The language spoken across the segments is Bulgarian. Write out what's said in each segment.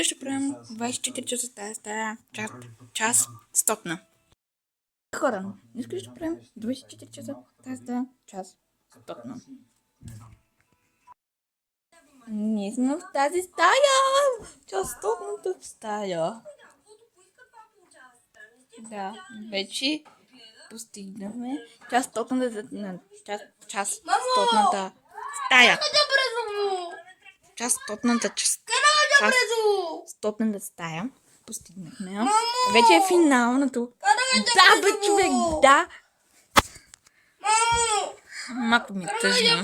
Ще правим 24 часа тази стая, час стопна. Хора, искаш да правим 24 часа тази стая, час стопна. Ние сме в тази стая! Частотната стая. Да, вече постигнахме частотната стая. Частотната стая. Постигнахме. Вече е финалното. Да, бе, човек, да! Малко ми е тъжно.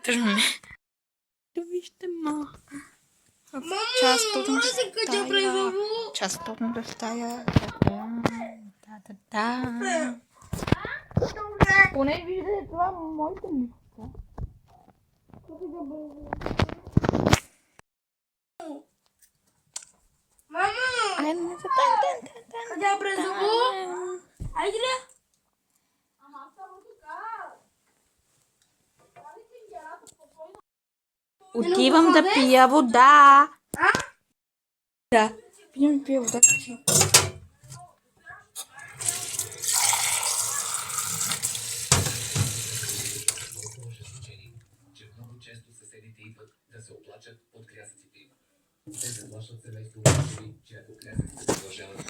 Тъжно ми. Да вижте, ма. Частотната стая. Да. Поне виждате това моите лица. Мамо! Айде, не се тан. Къде е Брезово? Айде ли? Отивам да пия вода. Да, пием пия вода. Много често съседите идват да се оплачат от крясъците им. Те заплашват семейство, чиято крясъци продължават